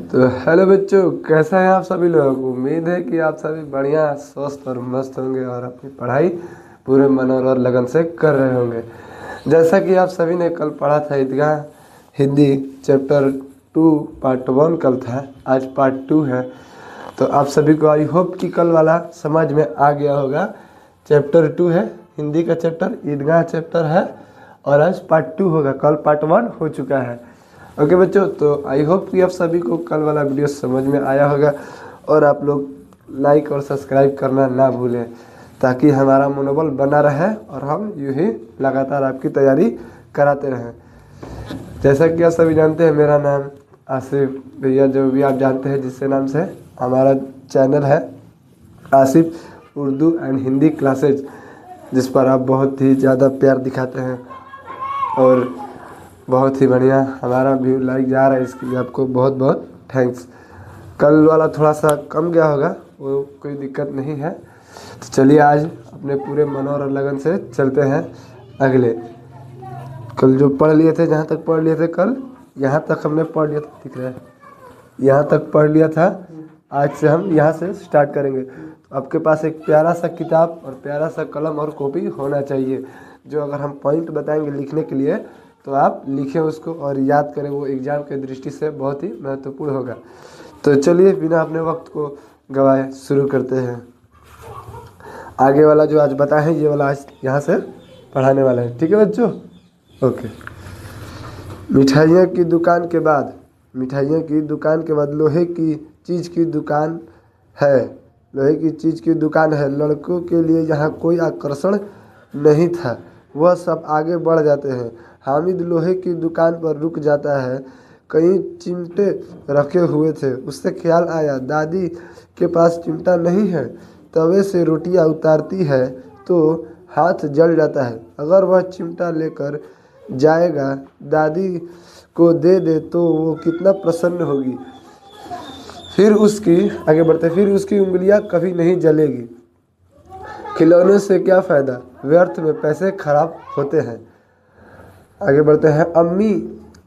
तो हेलो बच्चों, कैसा है आप सभी लोग। उम्मीद है कि आप सभी बढ़िया स्वस्थ और मस्त होंगे और अपनी पढ़ाई पूरे मन और लगन से कर रहे होंगे। जैसा कि आप सभी ने कल पढ़ा था ईदगाह हिंदी चैप्टर 2 पार्ट 1 कल था, आज पार्ट 2 है। तो आप सभी को आई होप कि कल वाला समझ में आ गया होगा। चैप्टर 2 है हिंदी का चैप्टर, ईदगाह चैप्टर है और आज पार्ट 2 होगा। कल पार्ट 1 हो चुका है। ओके बच्चों, तो आई होप कि आप सभी को कल वाला वीडियो समझ में आया होगा और आप लोग लाइक और सब्सक्राइब करना ना भूलें ताकि हमारा मनोबल बना रहे और हम यूँ ही लगातार आपकी तैयारी कराते रहें। जैसा कि आप सभी जानते हैं, मेरा नाम आसिफ भैया, जो भी आप जानते हैं जिससे नाम से हमारा चैनल है आसिफ उर्दू एंड हिंदी क्लासेज, जिस पर आप बहुत ही ज़्यादा प्यार दिखाते हैं और बहुत ही बढ़िया हमारा व्यू लाइक जा रहा है। इसके लिए आपको बहुत बहुत थैंक्स। कल वाला थोड़ा सा कम गया होगा, वो कोई दिक्कत नहीं है। तो चलिए आज अपने पूरे मन और लगन से चलते हैं अगले। कल जो पढ़ लिए थे, जहाँ तक पढ़ लिए थे कल, यहाँ तक हमने पढ़ लिया था, दिख रहा है, यहाँ तक पढ़ लिया था। आज से हम यहाँ से स्टार्ट करेंगे। तो आपके पास एक प्यारा सा किताब और प्यारा सा कलम और कॉपी होना चाहिए, जो अगर हम पॉइंट बताएंगे लिखने के लिए तो आप लिखें उसको और याद करें। वो एग्ज़ाम के दृष्टि से बहुत ही महत्वपूर्ण होगा। तो चलिए बिना अपने वक्त को गवाए शुरू करते हैं। आगे वाला जो आज बताएं, ये वाला आज यहाँ से पढ़ाने वाला है, ठीक है बच्चों। ओके। मिठाइयों की दुकान के बाद, मिठाइयों की दुकान के बाद लोहे की चीज़ की दुकान है। लोहे की चीज़ की दुकान है। लड़कों के लिए यहाँ कोई आकर्षण नहीं था, वह सब आगे बढ़ जाते हैं। हामिद लोहे की दुकान पर रुक जाता है। कई चिमटे रखे हुए थे। उससे ख्याल आया दादी के पास चिमटा नहीं है। तवे से रोटियां उतारती है तो हाथ जल जाता है। अगर वह चिमटा लेकर जाएगा, दादी को दे दे तो वो कितना प्रसन्न होगी। फिर उसकी उंगलियां कभी नहीं जलेगी। खिलौने से क्या फ़ायदा, व्यर्थ में पैसे खराब होते हैं। आगे बढ़ते हैं।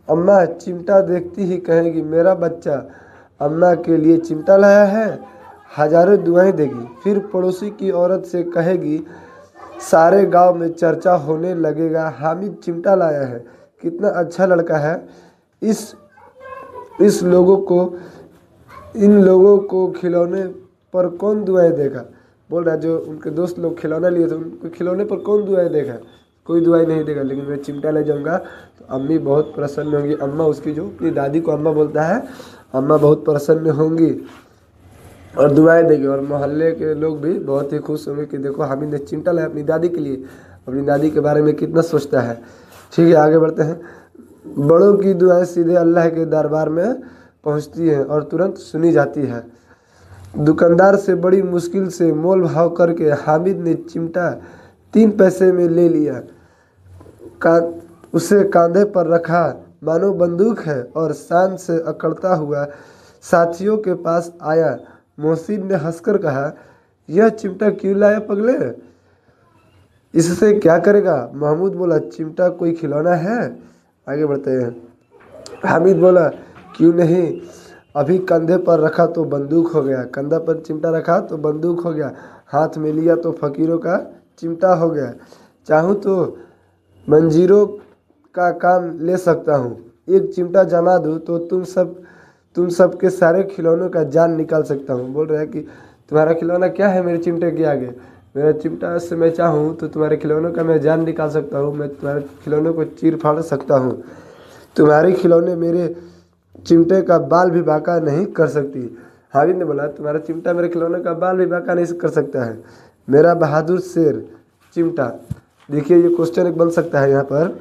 अम्मा चिमटा देखती ही कहेगी मेरा बच्चा अम्मा के लिए चिमटा लाया है, हजारों दुआएं देगी। फिर पड़ोसी की औरत से कहेगी, सारे गांव में चर्चा होने लगेगा, हामिद चिमटा लाया है, कितना अच्छा लड़का है। इन लोगों को खिलौने पर कौन दुआएं देगा। बोल रहा है जो उनके दोस्त लोग खिलौना लिए थे, उनको खिलौने पर कौन दुआएं देगा, कोई दुआई नहीं देगा। लेकिन मैं चिमटा ले जाऊंगा तो अम्मी बहुत प्रसन्न होंगी। अम्मा उसकी जो अपनी दादी को अम्मा बोलता है, अम्मा बहुत प्रसन्न होंगी और दुआएं देगी। और मोहल्ले के लोग भी बहुत ही खुश होंगे कि देखो हामिद ने चिमटा लाया अपनी दादी के लिए, अपनी दादी के बारे में कितना सोचता है। ठीक है, आगे बढ़ते हैं। बड़ों की दुआएं सीधे अल्लाह के दरबार में पहुँचती हैं और तुरंत सुनी जाती है। दुकानदार से बड़ी मुश्किल से मोल भाव करके हामिद ने चिमटा 3 पैसे में ले लिया। उसे कंधे पर रखा मानो बंदूक है और शान से अकड़ता हुआ साथियों के पास आया। मोहसिन ने हंसकर कहा, यह चिमटा क्यों लाया पगले, इससे क्या करेगा। महमूद बोला, चिमटा कोई खिलौना है। आगे बढ़ते हैं। हामिद बोला, क्यों नहीं, अभी कंधे पर रखा तो बंदूक हो गया, कंधा पर चिमटा रखा तो बंदूक हो गया, हाथ में लिया तो फकीरों का चिमटा हो गया। चाहूँ तो मंजीरों का काम ले सकता हूँ। एक चिमटा जमा दूँ तो तुम सब के सारे खिलौनों का जान निकाल सकता हूँ। बोल रहा है कि तुम्हारा खिलौना क्या है मेरे चिमटे के आगे। मेरा चिमटा से मैं चाहूँ तो तुम्हारे खिलौनों का मैं जान निकाल सकता हूँ, मैं तुम्हारे खिलौनों को चीर फाड़ सकता हूँ। तुम्हारे खिलौने मेरे चिमटे का बाल भी बांका नहीं कर सकती। हामिद ने बोला, तुम्हारा चिमटा मेरे खिलौने का बाल भी बांका नहीं कर सकता है। मेरा बहादुर शेर चिमटा। देखिए ये क्वेश्चन एक बन सकता है, यहाँ पर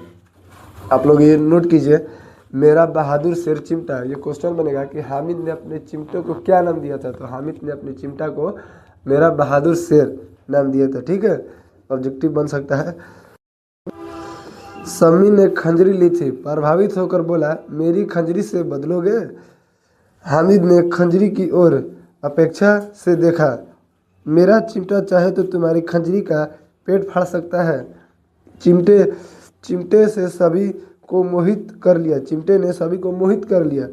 आप लोग ये नोट कीजिए। मेरा बहादुर शेर चिमटा, ये क्वेश्चन बनेगा कि हामिद ने अपने चिमटे को क्या नाम दिया था। तो हामिद ने अपने चिमटा को मेरा बहादुर शेर नाम दिया था। ठीक है, ऑब्जेक्टिव बन सकता है। सम्मी ने खंजरी ली थी, प्रभावित होकर बोला, मेरी खंजरी से बदलोगे। हामिद ने खंजरी की ओर अपेक्षा से देखा। मेरा चिमटा चाहे तो तुम्हारी खंजरी का पेट फाड़ सकता है। चिमटे से सभी को मोहित कर लिया, चिमटे ने सभी को मोहित कर लिया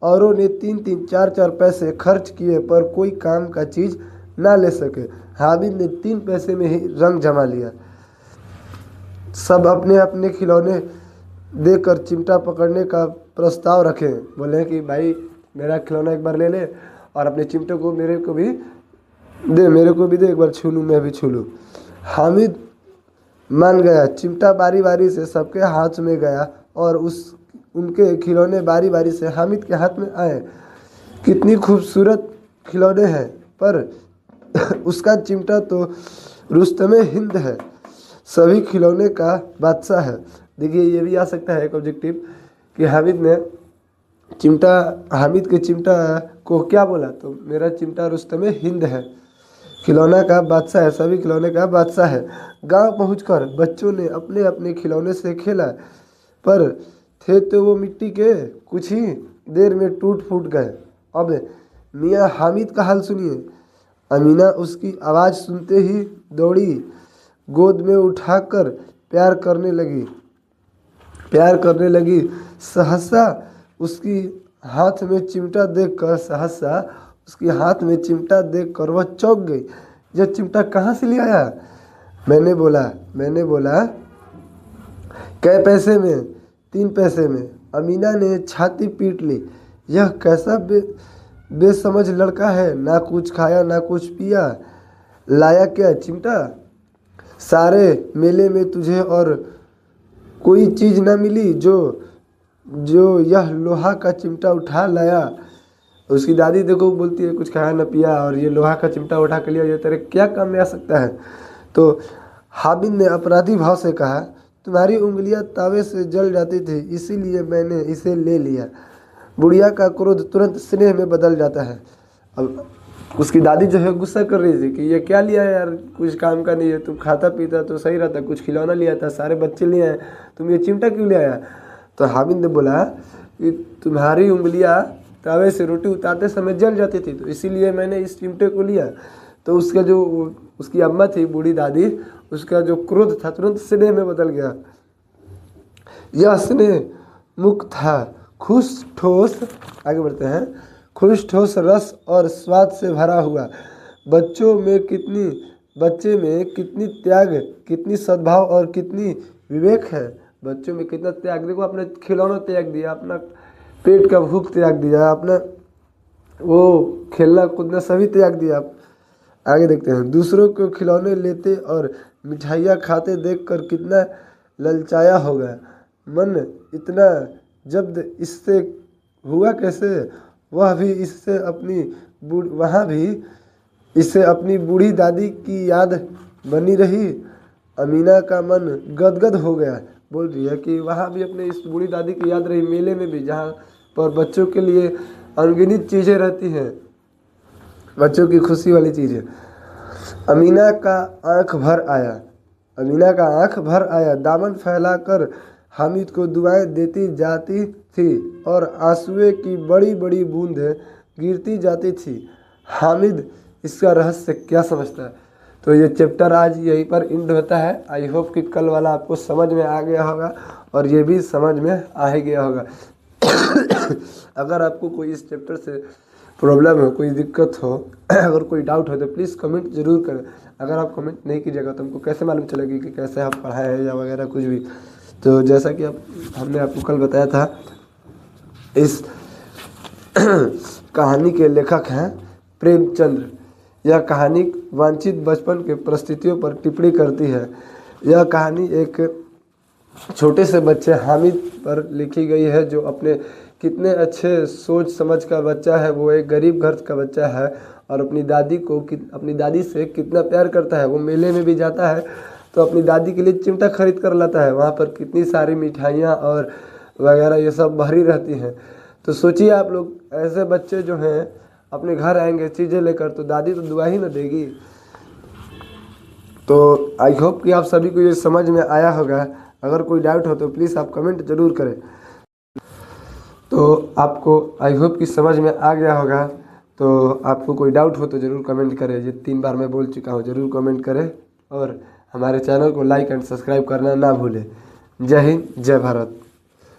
औरों ने 3-3 4-4 पैसे खर्च किए पर कोई काम का चीज़ ना ले सके। हामिद ने 3 पैसे में ही रंग जमा लिया। सब अपने अपने खिलौने देकर चिमटा पकड़ने का प्रस्ताव रखे। बोले कि भाई मेरा खिलौना एक बार ले ले और अपने चिमटे को मेरे को भी दे, एक बार छू लूँ, मैं भी छू लूँ। हामिद मान गया। चिमटा बारी बारी से सबके हाथ में गया और उनके खिलौने बारी बारी से हामिद के हाथ में आए। कितनी खूबसूरत खिलौने हैं, पर उसका चिमटा तो रुस्तमे हिंद है, सभी खिलौने का बादशाह है। देखिए ये भी आ सकता है एक ऑब्जेक्टिव कि हामिद के चिमटा को क्या बोला, तो मेरा चिमटा रुस्तमे हिंद है, खिलौना का बादशाह है, सभी खिलौने का बादशाह है। गांव पहुंचकर बच्चों ने अपने अपने खिलौने से खेला, पर थे तो वो मिट्टी के, कुछ ही देर में टूट फूट गए। अब मियाँ हामिद का हाल सुनिए। अमीना उसकी आवाज़ सुनते ही दौड़ी, गोद में उठाकर प्यार करने लगी। सहसा उसकी हाथ में चिमटा देखकर वह चौंक गई। यह चिमटा कहाँ से ले आया? मैंने बोला कै पैसे में? 3 पैसे में। अमीना ने छाती पीट ली। यह कैसा बेसमझ लड़का है, ना कुछ खाया ना कुछ पिया, लाया क्या चिमटा? सारे मेले में तुझे और कोई चीज़ न मिली जो यह लोहा का चिमटा उठा लाया। उसकी दादी देखो बोलती है कुछ खाया न पिया और ये लोहा का चिमटा उठा के लिया, ये तेरे क्या काम में आ सकता है? तो हामिद ने अपराधी भाव से कहा, तुम्हारी उंगलियां तावे से जल जाती थी, इसीलिए मैंने इसे ले लिया। बुढ़िया का क्रोध तुरंत स्नेह में बदल जाता है। अब उसकी दादी जो है गुस्सा कर रही थी कि ये क्या लिया यार, कुछ काम का नहीं है, तुम खाता पीता तो सही रहता, कुछ खिलौना लिया था, सारे बच्चे लिए हैं, तुम ये चिमटा क्यों ले आया? तो हामिद ने बोला कि तुम्हारी उंगलियां तावे से रोटी उतारते समय जल जाती थी, तो इसीलिए मैंने इस चिमटे को लिया। तो उसकी अम्मा थी, बूढ़ी दादी, उसका जो क्रोध था तुरंत स्नेह में बदल गया। यह स्नेह मुक्त था, खुश ठोस रस और स्वाद से भरा हुआ। बच्चे में कितनी त्याग, कितनी सद्भाव और कितनी विवेक है। बच्चों में कितना त्याग, देखो अपने खिलौना त्याग दिया, अपना पेट का भूख त्याग दिया, अपना वो खेलना कूदना सभी त्याग दिया। आगे देखते हैं। दूसरों को खिलौने लेते और मिठाइयाँ खाते देखकर कितना ललचाया होगा। मन इतना जब्त इससे हुआ कैसे? वहाँ भी इससे अपनी बूढ़ी दादी की याद बनी रही। अमीना का मन गदगद हो गया। बोल रही है कि वहाँ भी अपने इस बूढ़ी दादी की याद रही, मेले में भी, जहाँ पर बच्चों के लिए अनगिनत चीज़ें रहती हैं, बच्चों की खुशी वाली चीज़ें। अमीना का आंख भर आया, दामन फैलाकर हामिद को दुआएं देती जाती थी और आंसुओं की बड़ी बड़ी बूंदें गिरती जाती थी। हामिद इसका रहस्य क्या समझता है? तो ये चैप्टर आज यहीं पर एंड होता है। आई होप कि कल वाला आपको समझ में आ गया होगा और ये भी समझ में आ ही गया होगा। अगर आपको कोई इस चैप्टर से प्रॉब्लम हो, कोई दिक्कत हो, अगर कोई डाउट हो तो प्लीज़ कमेंट ज़रूर करें। अगर आप कमेंट नहीं कीजिएगा तो हमको कैसे मालूम चलेगी कि कैसे आप पढ़ाए हैं या वगैरह कुछ भी। तो जैसा कि हमने आपको कल बताया था, इस कहानी के लेखक हैं प्रेमचंद्र। यह कहानी वांछित बचपन के परिस्थितियों पर टिप्पणी करती है। यह कहानी एक छोटे से बच्चे हामिद पर लिखी गई है, जो अपने कितने अच्छे सोच समझ का बच्चा है। वो एक गरीब घर का बच्चा है और अपनी दादी से कितना प्यार करता है। वो मेले में भी जाता है तो अपनी दादी के लिए चिमटा खरीद कर लाता है। वहाँ पर कितनी सारी मिठाइयाँ और वगैरह ये सब भरी रहती हैं। तो सोचिए आप लोग, ऐसे बच्चे जो हैं अपने घर आएंगे चीज़ें लेकर, तो दादी तो दुआ ही ना देगी। तो आई होप कि आप सभी को ये समझ में आया होगा। अगर कोई डाउट हो तो प्लीज़ आप कमेंट ज़रूर करें। तो आपको आई होप कि समझ में आ गया होगा। तो आपको कोई डाउट हो तो ज़रूर कमेंट करें। ये 3 बार मैं बोल चुका हूँ, ज़रूर कमेंट करें और हमारे चैनल को लाइक एंड सब्सक्राइब करना ना भूलें। जय हिंद, जय भारत।